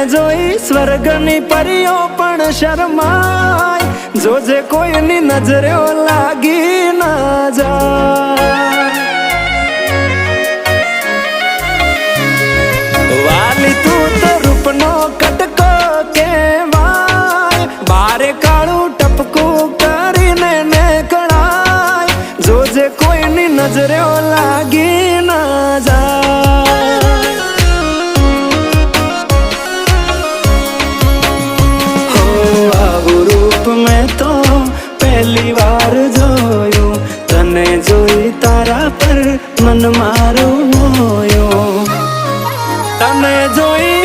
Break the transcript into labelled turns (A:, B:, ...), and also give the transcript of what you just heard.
A: જોઈ સ્વર્ગની પરીઓ પણ શરમાય, જોજે કોઈની નજરે લાગી ના જાય. વાલી તું તો રૂપનો કટકો કહેવાય, બારે કાળું ટપકું કરીને નીકળાય, જોજે કોઈની નજરે લાગી ના જાય. હો આવું રૂપ મેં તો પહેલી વાર જોયું, તને જોઈ તારા પર મન મારું મોયું, તને જોઈ